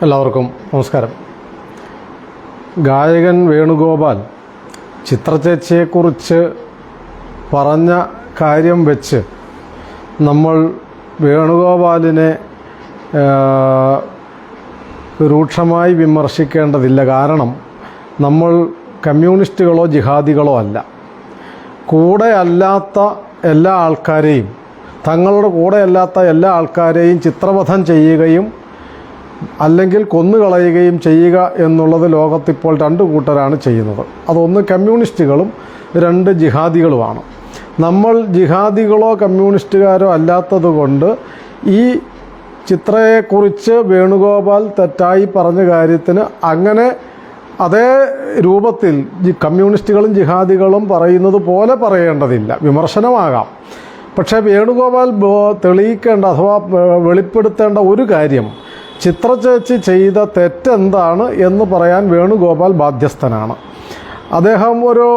എല്ലാവർക്കും നമസ്കാരം. ഗായകൻ വേണുഗോപാൽ ചിത്രചേച്ചിയെക്കുറിച്ച് പറഞ്ഞ കാര്യം വെച്ച് നമ്മൾ വേണുഗോപാലിനെ രൂക്ഷമായി വിമർശിക്കേണ്ടതില്ല. കാരണം നമ്മൾ കമ്മ്യൂണിസ്റ്റുകളോ ജിഹാദികളോ അല്ല. കൂടെ അല്ലാത്ത എല്ലാ ആൾക്കാരെയും, തങ്ങളുടെ കൂടെ അല്ലാത്ത എല്ലാ ആൾക്കാരെയും ചിത്രവധം ചെയ്യുകയും അല്ലെങ്കിൽ കൊന്നുകളയുകയും ചെയ്യുക എന്നുള്ളത് ലോകത്തിപ്പോൾ രണ്ട് കൂട്ടരാണ് ചെയ്യുന്നത്. അതൊന്ന് കമ്മ്യൂണിസ്റ്റുകളും രണ്ട് ജിഹാദികളുമാണ്. നമ്മൾ ജിഹാദികളോ കമ്മ്യൂണിസ്റ്റുകാരോ അല്ലാത്തതുകൊണ്ട് ഈ ചിത്രയെക്കുറിച്ച് വേണുഗോപാൽ തെറ്റായി പറഞ്ഞ കാര്യത്തിന് അങ്ങനെ അതേ രൂപത്തിൽ കമ്മ്യൂണിസ്റ്റുകളും ജിഹാദികളും പറയുന്നത് പോലെ പറയേണ്ടതില്ല. വിമർശനമാകാം. പക്ഷേ വേണുഗോപാൽ തെളിയിക്കേണ്ട അഥവാ വെളിപ്പെടുത്തേണ്ട ഒരു കാര്യം, ചിത്രചേച്ചി ചെയ്ത തെറ്റെന്താണ് എന്ന് പറയാൻ വേണുഗോപാൽ ബാധ്യസ്ഥനാണ്. അദ്ദേഹം ഒരു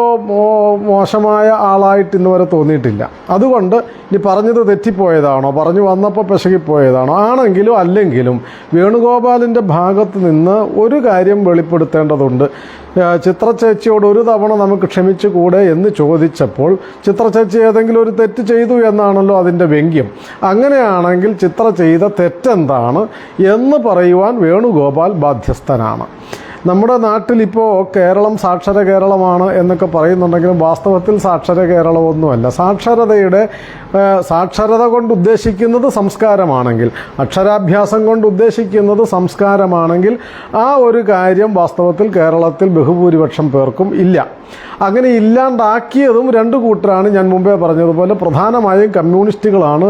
മോശമായ ആളായിട്ട് ഇന്ന് വരെ തോന്നിയിട്ടില്ല. അതുകൊണ്ട് ഇനി പറഞ്ഞത് തെറ്റിപ്പോയതാണോ, പറഞ്ഞു വന്നപ്പോൾ പിശകിപ്പോയതാണോ, ആണെങ്കിലും അല്ലെങ്കിലും വേണുഗോപാലിൻ്റെ ഭാഗത്ത് നിന്ന് ഒരു കാര്യം വെളിപ്പെടുത്തേണ്ടതുണ്ട്. ചിത്രചേച്ചിയോട് ഒരു തവണ നമുക്ക് ക്ഷമിച്ചുകൂടെ എന്ന് ചോദിച്ചപ്പോൾ ചിത്രചേച്ചി ഏതെങ്കിലും ഒരു തെറ്റ് ചെയ്തു എന്നാണല്ലോ അതിൻ്റെ വ്യംഗ്യം. അങ്ങനെയാണെങ്കിൽ ചിത്ര ചെയ്ത തെറ്റെന്താണ് എന്ന് പറയുവാൻ വേണുഗോപാൽ ബാധ്യസ്ഥനാണ്. നമ്മുടെ നാട്ടിലിപ്പോൾ കേരളം സാക്ഷര കേരളമാണ് എന്നൊക്കെ പറയുന്നുണ്ടെങ്കിലും വാസ്തവത്തിൽ സാക്ഷര കേരളമൊന്നുമല്ല. സാക്ഷരത കൊണ്ട് ഉദ്ദേശിക്കുന്നത് സംസ്കാരമാണെങ്കിൽ, അക്ഷരാഭ്യാസം കൊണ്ട് ഉദ്ദേശിക്കുന്നത് സംസ്കാരമാണെങ്കിൽ ആ ഒരു കാര്യം വാസ്തവത്തിൽ കേരളത്തിൽ ബഹുഭൂരിപക്ഷം പേർക്കും ഇല്ല. അങ്ങനെ ഇല്ലാണ്ടാക്കിയതും രണ്ട് കൂട്ടരാണ്. ഞാൻ മുമ്പേ പറഞ്ഞതുപോലെ പ്രധാനമായും കമ്മ്യൂണിസ്റ്റുകളാണ്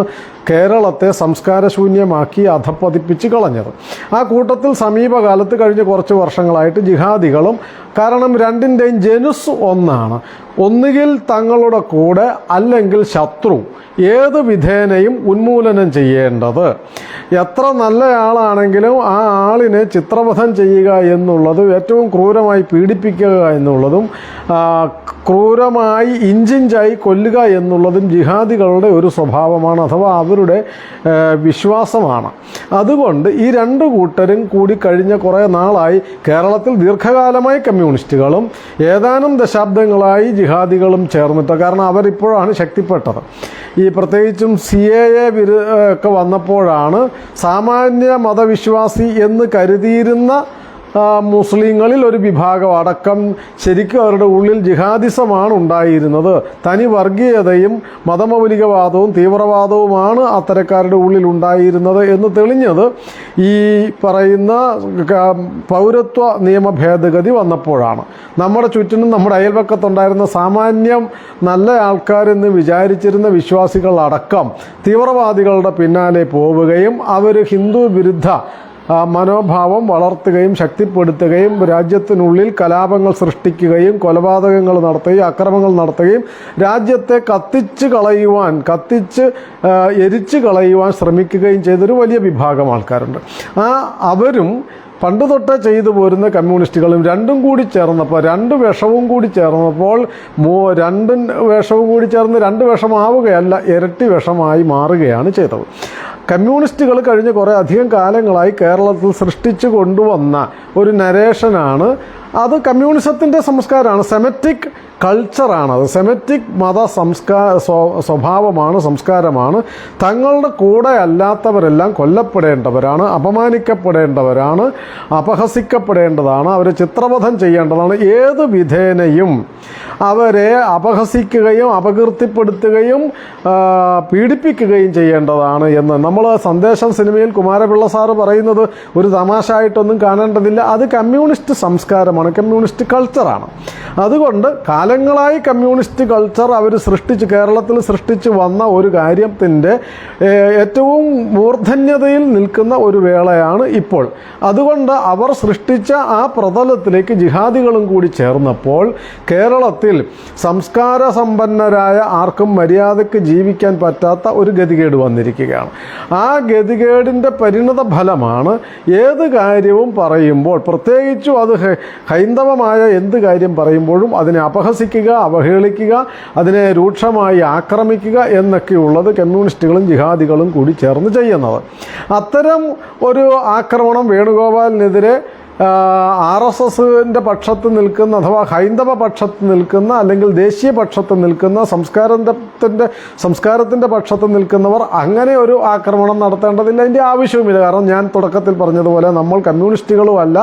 കേരളത്തെ സംസ്കാരശൂന്യമാക്കി അധപ്പതിപ്പിച്ച് കളഞ്ഞത്. ആ കൂട്ടത്തിൽ സമീപകാലത്ത് കഴിഞ്ഞ കുറച്ച് വർഷങ്ങളായിട്ട് ജിഹാദികളും. കാരണം രണ്ടിൻ്റെയും ജനുസ് ഒന്നാണ്. ഒന്നുകിൽ തങ്ങളുടെ കൂടെ അല്ലെങ്കിൽ ശത്രു, ഏത് വിധേനയും ഉന്മൂലനം ചെയ്യേണ്ടത്. എത്ര നല്ലയാളാണെങ്കിലും ആ ആളിനെ ചിത്രവധം ചെയ്യുക എന്നുള്ളത്, ഏറ്റവും ക്രൂരമായി പീഡിപ്പിക്കുക എന്നുള്ളതും ക്രൂരമായി ഇഞ്ചിഞ്ചായി കൊല്ലുക എന്നുള്ളതും ജിഹാദികളുടെ ഒരു സ്വഭാവമാണ്, അഥവാ അവരുടെ വിശ്വാസമാണ്. അതുകൊണ്ട് ഈ രണ്ട് കൂട്ടരും കൂടി കഴിഞ്ഞ കുറേ നാളായി കേരളത്തിൽ ദീർഘകാലമായി കമ്മ്യൂണിസ്റ്റുകളും ഏതാനും ദശാബ്ദങ്ങളായി ജിഹാദികളും ചേർന്നിട്ട്, കാരണം അവരിപ്പോഴാണ് ശക്തിപ്പെട്ടത്. ഈ പ്രത്യേകിച്ചും CAA ഒക്കെ വന്നപ്പോഴാണ് സാമാന്യ മതവിശ്വാസി എന്ന് കരുതിയിരുന്ന മുസ്ലിങ്ങളിൽ ഒരു വിഭാഗം അടക്കം ശരിക്കും അവരുടെ ഉള്ളിൽ ജിഹാദിസമാണ് ഉണ്ടായിരുന്നത്. തനി വർഗീയതയും മതമൗലികവാദവും തീവ്രവാദവുമാണ് അത്തരക്കാരുടെ ഉള്ളിൽ ഉണ്ടായിരുന്നത് എന്ന് തെളിഞ്ഞത് ഈ പറയുന്ന പൗരത്വ നിയമ ഭേദഗതി വന്നപ്പോഴാണ്. നമ്മുടെ ചുറ്റിനും നമ്മുടെ അയൽവക്കത്തുണ്ടായിരുന്ന സാമാന്യം നല്ല ആൾക്കാരെന്ന് വിചാരിച്ചിരുന്ന വിശ്വാസികളടക്കം തീവ്രവാദികളുടെ പിന്നാലെ പോവുകയും അവർ ഹിന്ദു വിരുദ്ധ മനോഭാവം വളർത്തുകയും ശക്തിപ്പെടുത്തുകയും രാജ്യത്തിനുള്ളിൽ കലാപങ്ങൾ സൃഷ്ടിക്കുകയും കൊലപാതകങ്ങൾ നടത്തുകയും അക്രമങ്ങൾ നടത്തുകയും രാജ്യത്തെ എരിച്ചു കളയുവാൻ ശ്രമിക്കുകയും ചെയ്തൊരു വലിയ വിഭാഗം ആൾക്കാരുണ്ട്. അവരും പണ്ട് തൊട്ടേ ചെയ്തു പോരുന്ന കമ്മ്യൂണിസ്റ്റുകളും രണ്ടും കൂടി ചേർന്നപ്പോൾ, രണ്ട് വിഷവും കൂടി ചേർന്നപ്പോൾ, രണ്ട് വിഷമാവുകയല്ല, ഇരട്ടി വിഷമായി മാറുകയാണ് ചെയ്തത്. കമ്മ്യൂണിസ്റ്റുകൾ കഴിഞ്ഞ കുറേ അധികം കാലങ്ങളായി കേരളത്തിൽ സൃഷ്ടിച്ചു കൊണ്ടുവന്ന ഒരു നരേഷനാണ് അത്. കമ്മ്യൂണിസത്തിൻ്റെ സംസ്കാരമാണ്, സെമറ്റിക് കൾച്ചറാണ് അത്. സെമറ്റിക് മത സ്വഭാവമാണ്, സംസ്കാരമാണ്. തങ്ങളുടെ കൂടെ അല്ലാത്തവരെല്ലാം കൊല്ലപ്പെടേണ്ടവരാണ്, അപമാനിക്കപ്പെടേണ്ടവരാണ്, അപഹസിക്കപ്പെടേണ്ടതാണ്, അവരെ ചിത്രവധം ചെയ്യേണ്ടതാണ്. ഏത് വിധേനയും അവരെ അപഹസിക്കുകയും അപകീർത്തിപ്പെടുത്തുകയും പീഡിപ്പിക്കുകയും ചെയ്യേണ്ടതാണ് എന്ന് നമ്മൾ സന്ദേശം സിനിമയിൽ കുമാരപിള്ള സാറ് പറയുന്നത് ഒരു തമാശയായിട്ടൊന്നും കാണേണ്ടതില്ല. അത് കമ്മ്യൂണിസ്റ്റ് സംസ്കാരമാണ്, കമ്മ്യൂണിസ്റ്റ് കൾച്ചറാണ്. അതുകൊണ്ട് കാലങ്ങളായി കമ്മ്യൂണിസ്റ്റ് കൾച്ചർ അവർ കേരളത്തിൽ സൃഷ്ടിച്ച് വന്ന ഒരു കാര്യത്തിൻ്റെ ഏറ്റവും മൂർധന്യതയിൽ നിൽക്കുന്ന ഒരു വേളയാണ് ഇപ്പോൾ. അതുകൊണ്ട് അവർ സൃഷ്ടിച്ച ആ പ്രതലത്തിലേക്ക് ജിഹാദികളും കൂടി ചേർന്നപ്പോൾ കേരളത്തിൽ സംസ്കാര സമ്പന്നരായ ആർക്കും മര്യാദയ്ക്ക് ജീവിക്കാൻ പറ്റാത്ത ഒരു ഗതികേട് വന്നിരിക്കുകയാണ്. ആ ഗതികേടിൻ്റെ പരിണത ഫലമാണ് ഏത് കാര്യവും പറയുമ്പോൾ, പ്രത്യേകിച്ചും അത് ഹൈന്ദവമായ എന്ത് കാര്യം പറയുമ്പോഴും അതിനെ പരിഹസിക്കുക, അവഹേളിക്കുക, അതിനെ രൂക്ഷമായി ആക്രമിക്കുക എന്നൊക്കെയുള്ളത് കമ്മ്യൂണിസ്റ്റുകളും ജിഹാദികളും കൂടി ചേർന്ന് ചെയ്യുന്നത്. അത്തരം ഒരു ആക്രമണം വേണുഗോപാലിനെതിരെ RSSന്റെ പക്ഷത്ത് നിൽക്കുന്ന, അഥവാ ഹൈന്ദവ പക്ഷത്ത് നിൽക്കുന്ന, അല്ലെങ്കിൽ ദേശീയ പക്ഷത്ത് നിൽക്കുന്ന, സംസ്കാരത്തിൻ്റെ പക്ഷത്ത് നിൽക്കുന്നവർ അങ്ങനെ ഒരു ആക്രമണം നടത്തേണ്ടതില്ല, അതിൻ്റെ ആവശ്യവുമില്ല. കാരണം ഞാൻ തുടക്കത്തിൽ പറഞ്ഞതുപോലെ നമ്മൾ കമ്മ്യൂണിസ്റ്റുകളുമല്ല,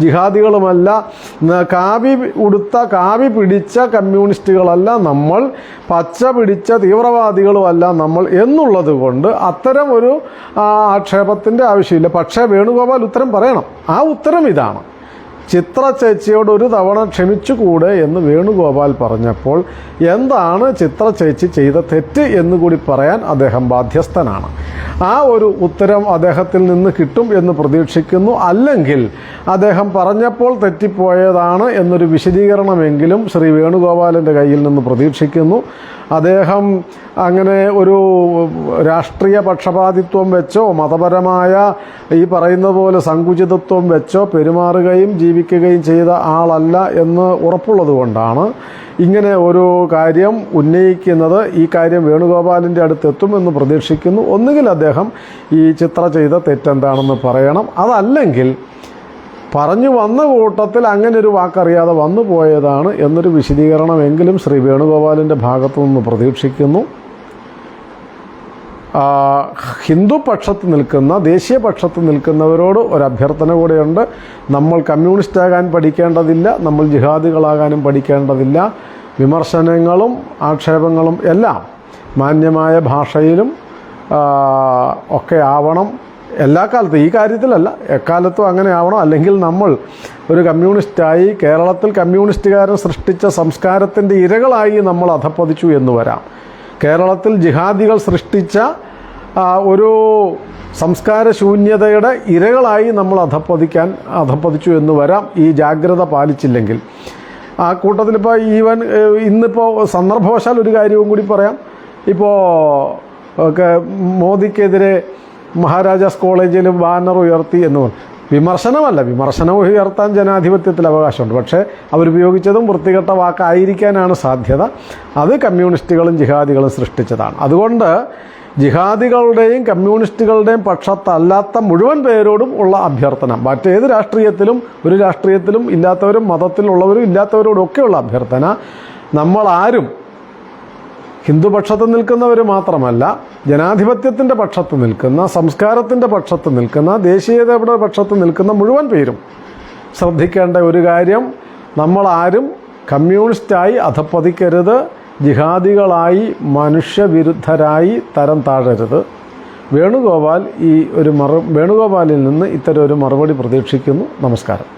ജിഹാദികളുമല്ല, കാവി പിടിച്ച കമ്മ്യൂണിസ്റ്റുകളല്ല നമ്മൾ, പച്ച പിടിച്ച തീവ്രവാദികളുമല്ല നമ്മൾ എന്നുള്ളത് കൊണ്ട് അത്തരം ഒരു ആക്ഷേപത്തിൻ്റെ ആവശ്യമില്ല. പക്ഷേ വേണുഗോപാൽ ഉത്തരം പറയണം. ആ ഉത്തരം ഇതാണ്: ചിത്ര ചേച്ചിയോട് ഒരു തവണ ക്ഷമിച്ചുകൂടെ എന്ന് വേണുഗോപാൽ പറഞ്ഞപ്പോൾ എന്താണ് ചിത്ര ചേച്ചി ചെയ്ത തെറ്റ് എന്നുകൂടി പറയാൻ അദ്ദേഹം ബാധ്യസ്ഥനാണ്. ആ ഒരു ഉത്തരം അദ്ദേഹത്തിൽ നിന്ന് കിട്ടും എന്ന് പ്രതീക്ഷിക്കുന്നു. അല്ലെങ്കിൽ അദ്ദേഹം പറഞ്ഞപ്പോൾ തെറ്റിപ്പോയതാണ് എന്നൊരു വിശദീകരണമെങ്കിലും ശ്രീ വേണുഗോപാലിൻ്റെ കയ്യിൽ നിന്ന് പ്രതീക്ഷിക്കുന്നു. അദ്ദേഹം അങ്ങനെ ഒരു രാഷ്ട്രീയ പക്ഷപാതിത്വം വെച്ചോ മതപരമായ ഈ പറയുന്ന പോലെ സങ്കുചിതത്വം വെച്ചോ പെരുമാറുകയും ജീവിക്കുകയും ചെയ്ത ആളല്ല എന്ന് ഉറപ്പുള്ളത് കൊണ്ടാണ് ഇങ്ങനെ ഒരു കാര്യം ഉന്നയിക്കുന്നത്. ഈ കാര്യം വേണുഗോപാലിൻ്റെ അടുത്ത് എത്തുമെന്ന് പ്രതീക്ഷിക്കുന്നു. ഒന്നുകിൽ അദ്ദേഹം ഈ ചിത്ര ചെയ്ത തെറ്റെന്താണെന്ന് പറയണം, അതല്ലെങ്കിൽ പറഞ്ഞു വന്ന കൂട്ടത്തിൽ അങ്ങനെ ഒരു വാക്കറിയാതെ വന്നു പോയതാണ് എന്നൊരു വിശദീകരണമെങ്കിലും ശ്രീ വേണുഗോപാലിൻ്റെ ഭാഗത്തു നിന്ന് പ്രതീക്ഷിക്കുന്നു. ഹിന്ദു പക്ഷത്ത് നിൽക്കുന്ന, ദേശീയ പക്ഷത്ത് നിൽക്കുന്നവരോട് ഒരു അഭ്യർത്ഥന കൂടെയുണ്ട്. നമ്മൾ കമ്മ്യൂണിസ്റ്റാകാൻ പഠിക്കേണ്ടതില്ല, നമ്മൾ ജിഹാദികളാകാനും പഠിക്കേണ്ടതില്ല. വിമർശനങ്ങളും ആക്ഷേപങ്ങളും എല്ലാം മാന്യമായ ഭാഷയിലും ഒക്കെ ആവണം. എല്ലാ കാലത്തും, ഈ കാര്യത്തിലല്ല, എക്കാലത്തും അങ്ങനെ ആവണം. അല്ലെങ്കിൽ നമ്മൾ ഒരു കമ്മ്യൂണിസ്റ്റായി, കേരളത്തിൽ കമ്മ്യൂണിസ്റ്റുകാരൻ സൃഷ്ടിച്ച സംസ്കാരത്തിൻ്റെ ഇരകളായി നമ്മൾ അധപ്പതിച്ചു എന്ന് വരാം. കേരളത്തിൽ ജിഹാദികൾ സൃഷ്ടിച്ച ഒരു സംസ്കാരശൂന്യതയുടെ ഇരകളായി നമ്മൾ അധപ്പതിച്ചു എന്ന് വരാം, ഈ ജാഗ്രത പാലിച്ചില്ലെങ്കിൽ. ആ കൂട്ടത്തിലിപ്പോൾ ഇന്നിപ്പോൾ സന്ദർഭവശാൽ ഒരു കാര്യവും കൂടി പറയാം. ഇപ്പോൾ മോദിക്കെതിരെ മഹാരാജാസ് കോളേജിൽ ബാനർ ഉയർത്തി എന്ന് പറഞ്ഞു. വിമർശനം ഉയർത്താൻ ജനാധിപത്യത്തിൽ അവകാശമുണ്ട്. പക്ഷേ അവരുപയോഗിച്ചതും വൃത്തികെട്ട വാക്കായിരിക്കാനാണ് സാധ്യത. അത് കമ്മ്യൂണിസ്റ്റുകളും ജിഹാദികളും സൃഷ്ടിച്ചതാണ്. അതുകൊണ്ട് ജിഹാദികളുടെയും കമ്മ്യൂണിസ്റ്റുകളുടെയും പക്ഷത്തല്ലാത്ത മുഴുവൻ പേരോടും ഉള്ള അഭ്യർത്ഥന, മറ്റേത് രാഷ്ട്രീയത്തിലും ഒരു രാഷ്ട്രീയത്തിലും ഇല്ലാത്തവരും മതത്തിലുള്ളവരും ഇല്ലാത്തവരോടും ഒക്കെയുള്ള അഭ്യർത്ഥന, നമ്മളാരും ഹിന്ദുപക്ഷത്ത് നിൽക്കുന്നവർ മാത്രമല്ല, ജനാധിപത്യത്തിൻ്റെ പക്ഷത്ത് നിൽക്കുന്ന, സംസ്കാരത്തിൻ്റെ പക്ഷത്ത് നിൽക്കുന്ന, ദേശീയതയുടെ പക്ഷത്ത് നിൽക്കുന്ന മുഴുവൻ പേരും ശ്രദ്ധിക്കേണ്ട ഒരു കാര്യം, നമ്മളാരും കമ്മ്യൂണിസ്റ്റായി അധപ്പതിക്കരുത്, ജിഹാദികളായി മനുഷ്യവിരുദ്ധരായി തരം താഴരുത്. വേണുഗോപാലിൽ നിന്ന് ഇത്തരം ഒരു മറുപടി പ്രതീക്ഷിക്കുന്നു. നമസ്കാരം.